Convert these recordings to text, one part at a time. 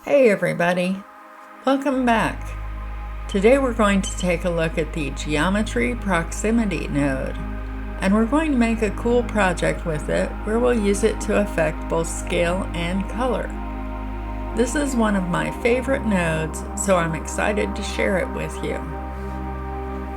Hey everybody, welcome back. Today we're going to take a look at the Geometry Proximity node, and we're going to make a cool project with it where we'll use it to affect both scale and color. This is one of my favorite nodes, so I'm excited to share it with you.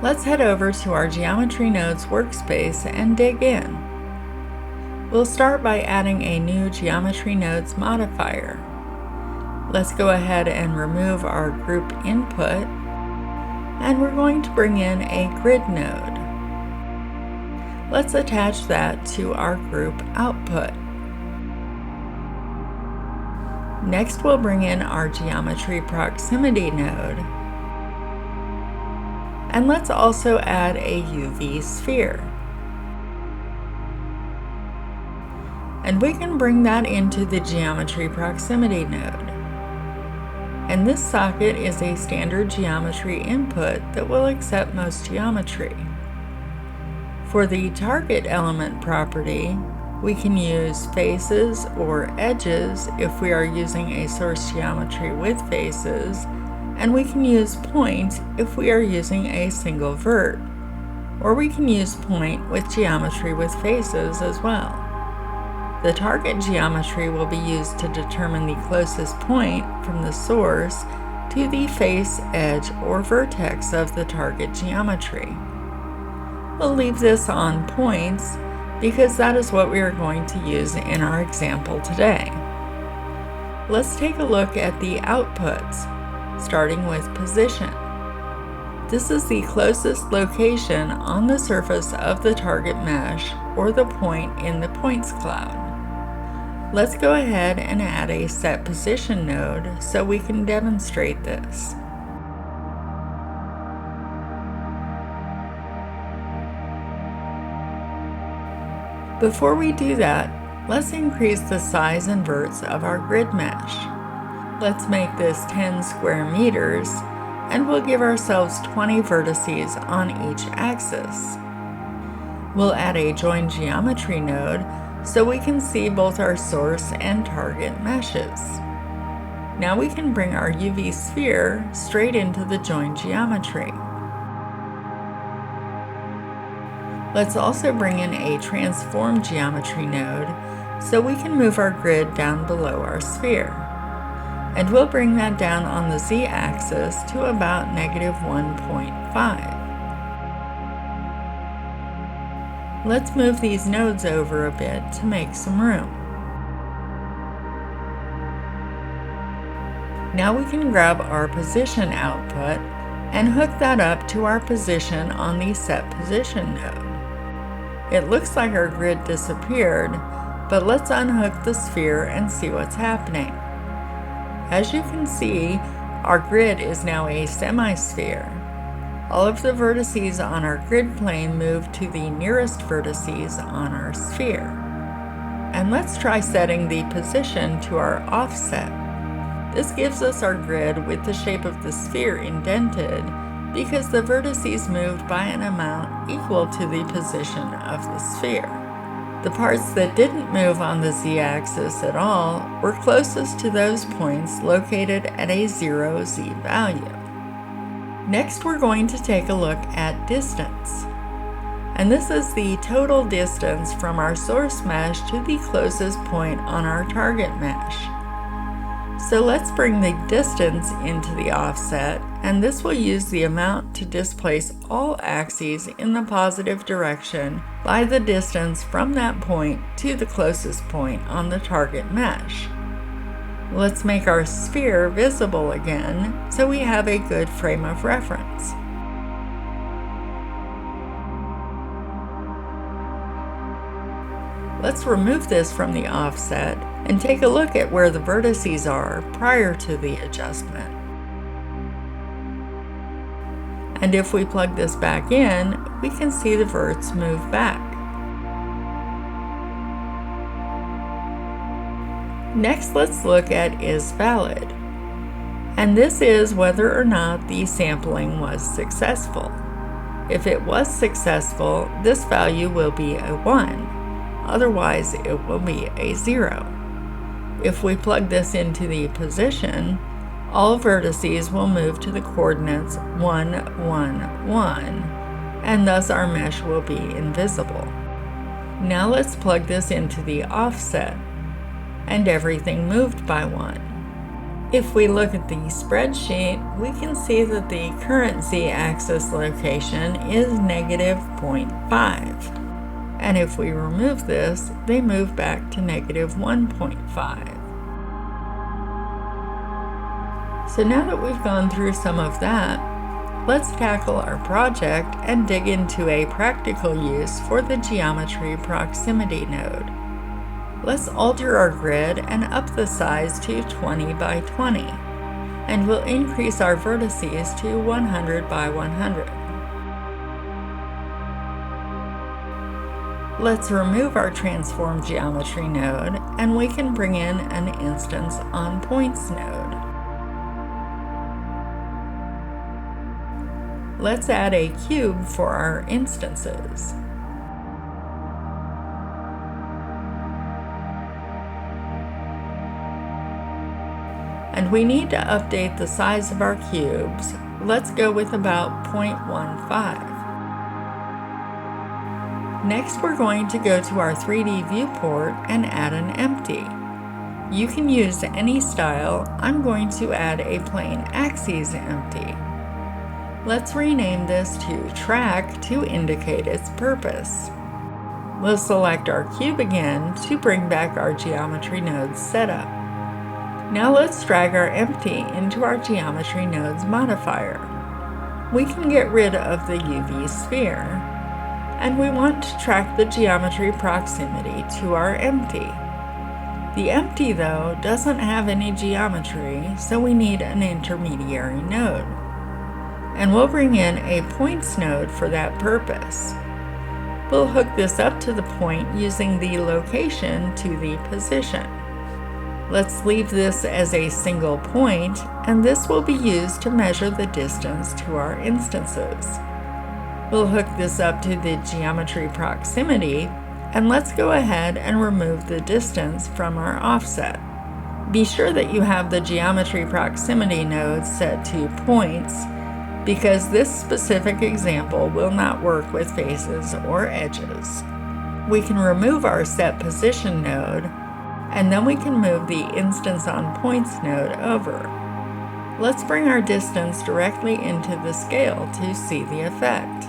Let's head over to our Geometry Nodes workspace and dig in. We'll start by adding a new Geometry Nodes modifier. Let's go ahead and remove our group input, and we're going to bring in a grid node. Let's attach that to our group output. Next, we'll bring in our Geometry Proximity node, and let's also add a UV sphere. And we can bring that into the Geometry Proximity node. And this socket is a standard geometry input that will accept most geometry. For the target element property, we can use faces or edges if we are using a source geometry with faces, and we can use point if we are using a single vert, or we can use point with geometry with faces as well. The target geometry will be used to determine the closest point from the source to the face, edge, or vertex of the target geometry. We'll leave this on points because that is what we are going to use in our example today. Let's take a look at the outputs, starting with position. This is the closest location on the surface of the target mesh or the point in the points cloud. Let's go ahead and add a set position node so we can demonstrate this. Before we do that, let's increase the size and verts of our grid mesh. Let's make this 10 square meters, and we'll give ourselves 20 vertices on each axis. We'll add a join geometry node so we can see both our source and target meshes. Now we can bring our UV sphere straight into the join geometry. Let's also bring in a transform geometry node so we can move our grid down below our sphere. And we'll bring that down on the z-axis to about -1.5. Let's move these nodes over a bit to make some room. Now we can grab our position output and hook that up to our position on the set position node. It looks like our grid disappeared, but let's unhook the sphere and see what's happening. As you can see, our grid is now a semi-sphere. All of the vertices on our grid plane move to the nearest vertices on our sphere. And let's try setting the position to our offset. This gives us our grid with the shape of the sphere indented because the vertices moved by an amount equal to the position of the sphere. The parts that didn't move on the z-axis at all were closest to those points located at a 0 z value. Next, we're going to take a look at distance. And this is the total distance from our source mesh to the closest point on our target mesh. So let's bring the distance into the offset, and this will use the amount to displace all axes in the positive direction by the distance from that point to the closest point on the target mesh. Let's make our sphere visible again so we have a good frame of reference. Let's remove this from the offset and take a look at where the vertices are prior to the adjustment. And if we plug this back in, we can see the verts move back. Next, let's look at is valid. And this is whether or not the sampling was successful. If it was successful, this value will be a 1. Otherwise, it will be a 0. If we plug this into the position, all vertices will move to the coordinates 1, 1, 1, and thus our mesh will be invisible. Now let's plug this into the offset, and everything moved by 1. If we look at the spreadsheet, we can see that the current z-axis location is -0.5. And if we remove this, they move back to -1.5. So now that we've gone through some of that, let's tackle our project and dig into a practical use for the geometry proximity node. Let's alter our grid and up the size to 20 by 20, and we'll increase our vertices to 100 by 100. Let's remove our transform geometry node, and we can bring in an instance on points node. Let's add a cube for our instances. And we need to update the size of our cubes. Let's go with about 0.15. Next, we're going to go to our 3D viewport and add an empty. You can use any style. I'm going to add a plain axes empty. Let's rename this to track to indicate its purpose. We'll select our cube again to bring back our geometry nodes setup. Now let's drag our empty into our geometry nodes modifier. We can get rid of the UV sphere, and we want to track the geometry proximity to our empty. The empty, though, doesn't have any geometry, so we need an intermediary node. And we'll bring in a points node for that purpose. We'll hook this up to the point using the location to the position. Let's leave this as a single point, and this will be used to measure the distance to our instances. We'll hook this up to the geometry proximity, and let's go ahead and remove the distance from our offset. Be sure that you have the geometry proximity node set to points, because this specific example will not work with faces or edges. We can remove our set position node, and then we can move the instance on points node over. Let's bring our distance directly into the scale to see the effect.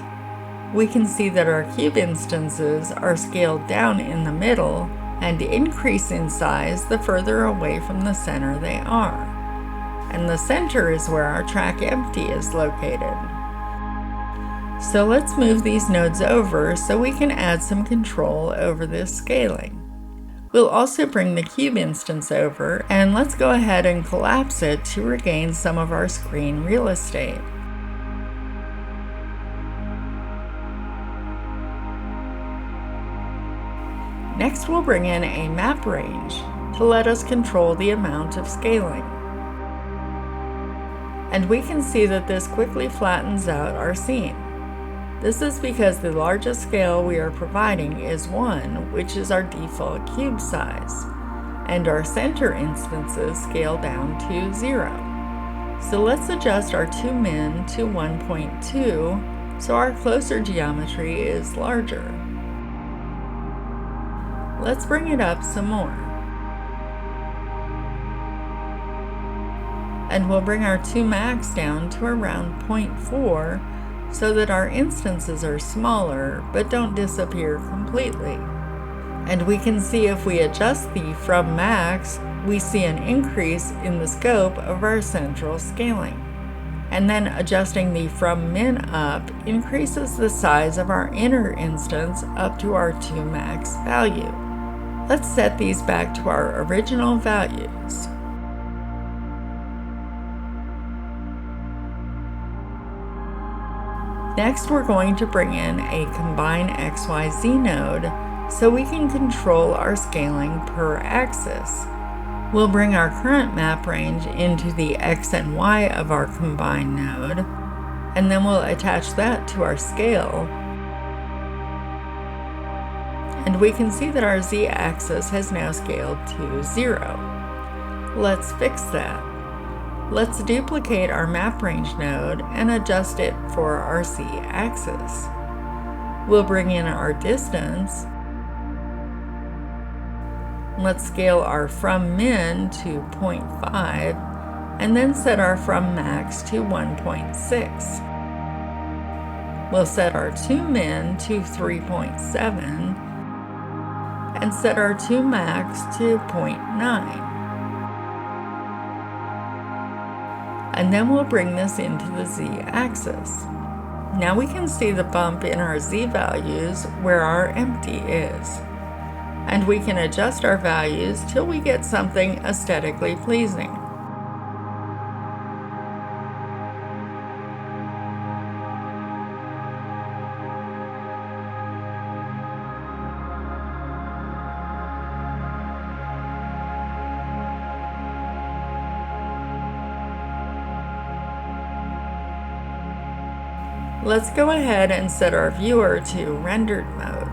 We can see that our cube instances are scaled down in the middle and increase in size the further away from the center they are. And the center is where our track empty is located. So let's move these nodes over so we can add some control over this scaling. We'll also bring the cube instance over, and let's go ahead and collapse it to regain some of our screen real estate. Next, we'll bring in a map range to let us control the amount of scaling. And we can see that this quickly flattens out our scene. This is because the largest scale we are providing is 1, which is our default cube size, and our center instances scale down to 0. So let's adjust our 2min to 1.2 so our closer geometry is larger. Let's bring it up some more. And we'll bring our 2max down to around 0.4 so that our instances are smaller but don't disappear completely. And we can see if we adjust the from max, we see an increase in the scope of our central scaling. And then adjusting the from min up increases the size of our inner instance up to our 2max value. Let's set these back to our original values. Next, we're going to bring in a combine XYZ node so we can control our scaling per axis. We'll bring our current map range into the X and Y of our combine node, and then we'll attach that to our scale. And we can see that our Z-axis has now scaled to 0. Let's fix that. Let's duplicate our map range node and adjust it for our z-axis. We'll bring in our distance. Let's scale our from min to 0.5 and then set our from max to 1.6. We'll set our to min to 3.7 and set our to max to 0.9. And then we'll bring this into the z-axis. Now we can see the bump in our z values where our empty is. And we can adjust our values till we get something aesthetically pleasing. Let's go ahead and set our viewer to rendered mode.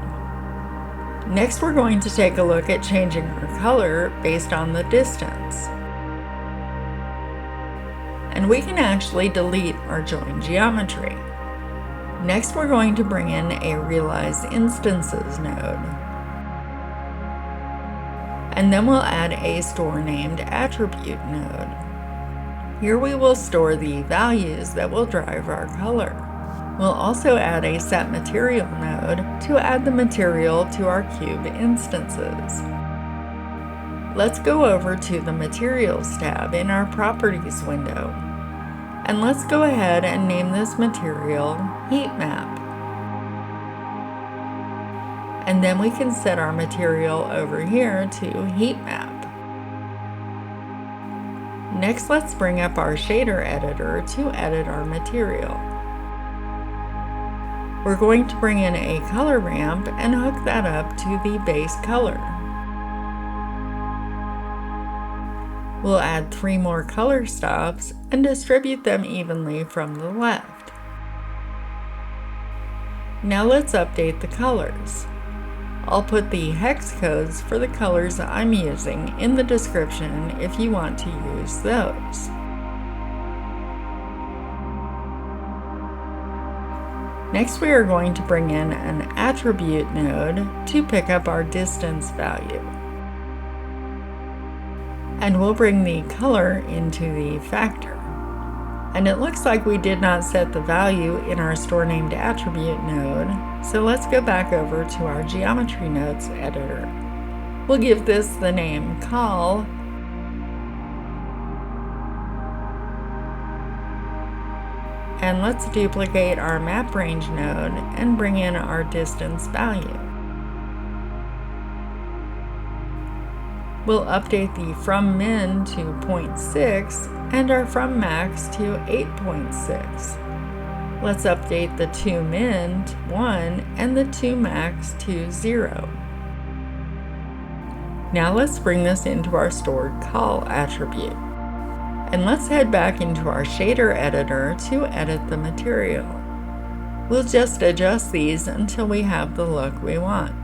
Next, we're going to take a look at changing our color based on the distance. And we can actually delete our join geometry. Next, we're going to bring in a Realize Instances node. And then we'll add a Store Named Attribute node. Here we will store the values that will drive our color. We'll also add a Set Material node to add the material to our cube instances. Let's go over to the Materials tab in our Properties window. And let's go ahead and name this material Heat Map. And then we can set our material over here to Heat Map. Next, let's bring up our shader editor to edit our material. We're going to bring in a color ramp and hook that up to the base color. We'll add 3 more color stops and distribute them evenly from the left. Now let's update the colors. I'll put the hex codes for the colors I'm using in the description if you want to use those. Next, we are going to bring in an attribute node to pick up our distance value. And we'll bring the color into the factor. And it looks like we did not set the value in our Store Named Attribute node, so let's go back over to our Geometry Nodes editor. We'll give this the name Col. And let's duplicate our map range node and bring in our distance value. We'll update the from min to 0.6 and our from max to 8.6. Let's update the to min to 1 and the to max to 0. Now let's bring this into our stored Col attribute. And let's head back into our shader editor to edit the material. We'll just adjust these until we have the look we want.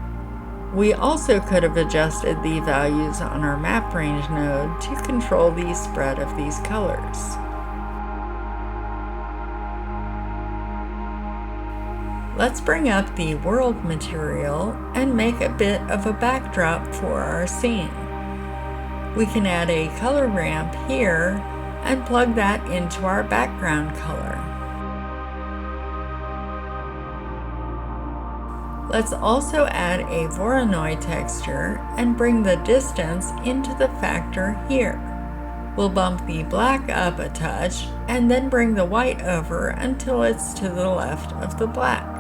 We also could have adjusted the values on our map range node to control the spread of these colors. Let's bring up the world material and make a bit of a backdrop for our scene. We can add a color ramp here and plug that into our background color. Let's also add a Voronoi texture and bring the distance into the factor here. We'll bump the black up a touch and then bring the white over until it's to the left of the black.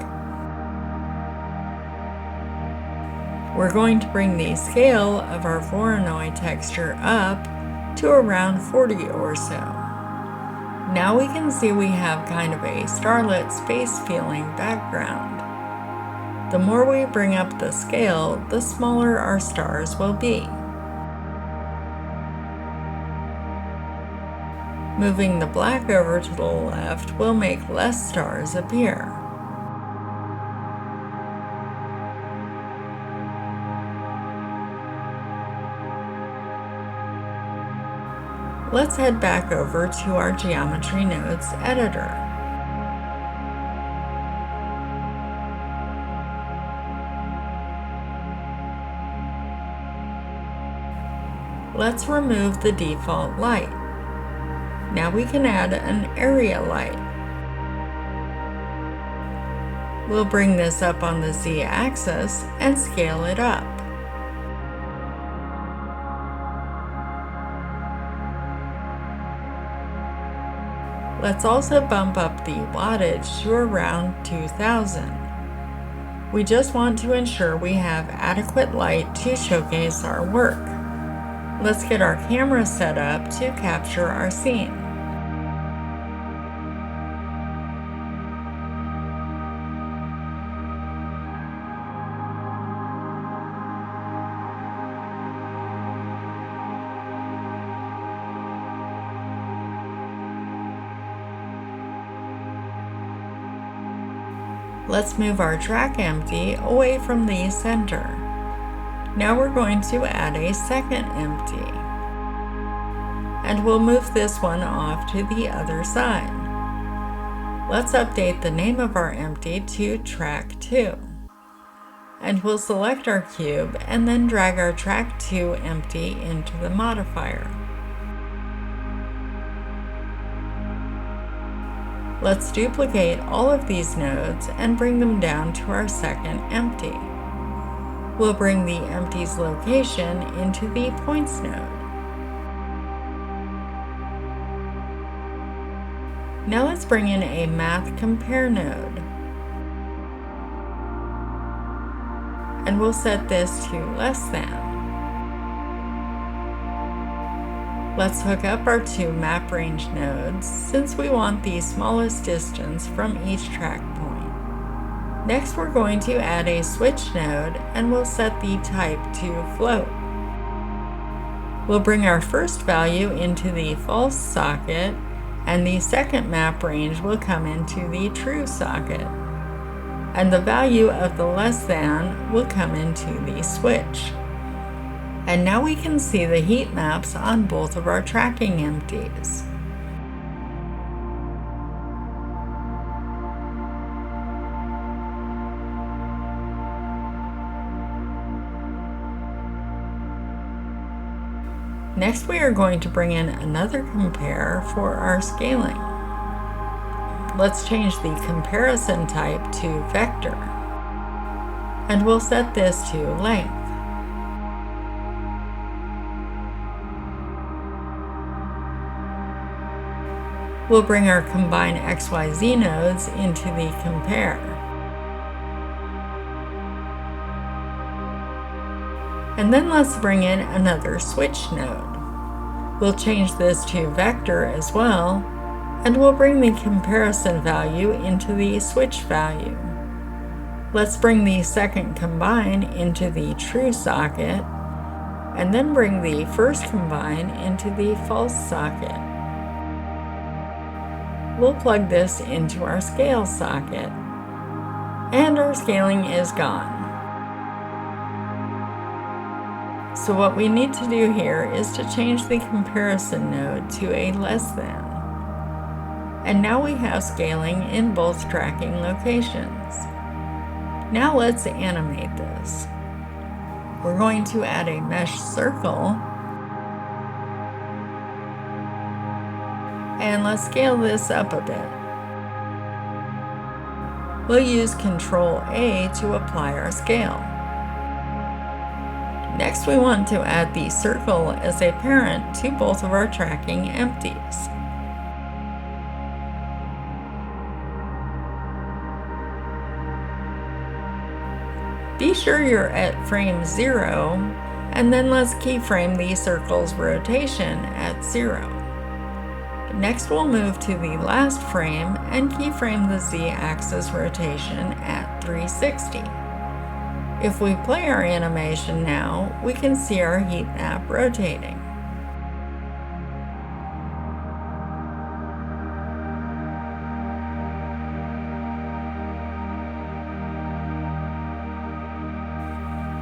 We're going to bring the scale of our Voronoi texture up to around 40 or so. Now we can see we have kind of a starlit space feeling background. The more we bring up the scale, the smaller our stars will be. Moving the black over to the left will make less stars appear. Let's head back over to our Geometry Nodes editor. Let's remove the default light. Now we can add an area light. We'll bring this up on the Z-axis and scale it up. Let's also bump up the wattage to around 2000. We just want to ensure we have adequate light to showcase our work. Let's get our camera set up to capture our scene. Let's move our track empty away from the center. Now we're going to add a second empty. And we'll move this one off to the other side. Let's update the name of our empty to Track 2. And we'll select our cube and then drag our Track 2 empty into the modifier. Let's duplicate all of these nodes and bring them down to our second empty. We'll bring the empty's location into the Points node. Now let's bring in a Math Compare node. And we'll set this to less than. Let's hook up our two map range nodes since we want the smallest distance from each track point. Next, we're going to add a switch node and we'll set the type to float. We'll bring our first value into the false socket and the second map range will come into the true socket. And the value of the less than will come into the switch. And now we can see the heat maps on both of our tracking empties. Next, we are going to bring in another compare for our scaling. Let's change the comparison type to vector. And we'll set this to length. We'll bring our combine XYZ nodes into the compare. And then let's bring in another switch node. We'll change this to vector as well, and we'll bring the comparison value into the switch value. Let's bring the second combine into the true socket, and then bring the first combine into the false socket. We'll plug this into our scale socket, and our scaling is gone. So what we need to do here is to change the comparison node to a less than. And now we have scaling in both tracking locations. Now let's animate this. We're going to add a mesh circle. And let's scale this up a bit. We'll use Ctrl-A to apply our scale. Next, we want to add the circle as a parent to both of our tracking empties. Be sure you're at frame 0, and then let's keyframe the circle's rotation at 0. Next, we'll move to the last frame and keyframe the Z-axis rotation at 360. If we play our animation now, we can see our heat map rotating.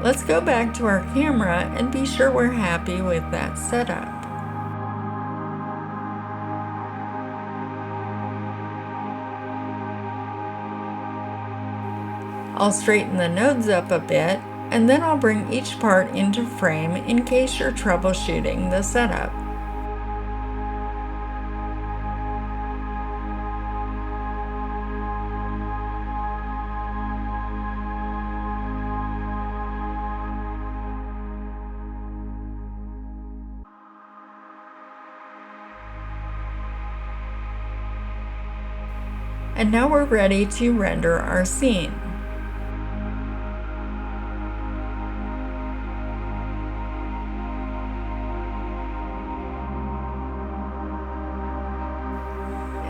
Let's go back to our camera and be sure we're happy with that setup. I'll straighten the nodes up a bit, and then I'll bring each part into frame in case you're troubleshooting the setup. And now we're ready to render our scene.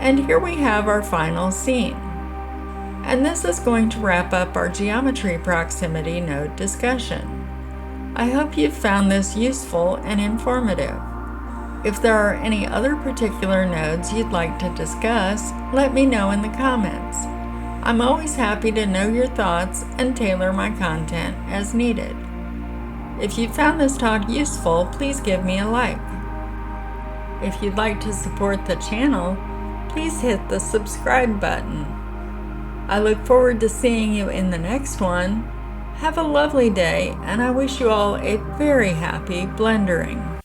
And here we have our final scene. And this is going to wrap up our geometry proximity node discussion. I hope you've found this useful and informative. If there are any other particular nodes you'd like to discuss, let me know in the comments. I'm always happy to know your thoughts and tailor my content as needed. If you found this talk useful, please give me a like. If you'd like to support the channel, please hit the subscribe button. I look forward to seeing you in the next one. Have a lovely day, and I wish you all a very happy blendering.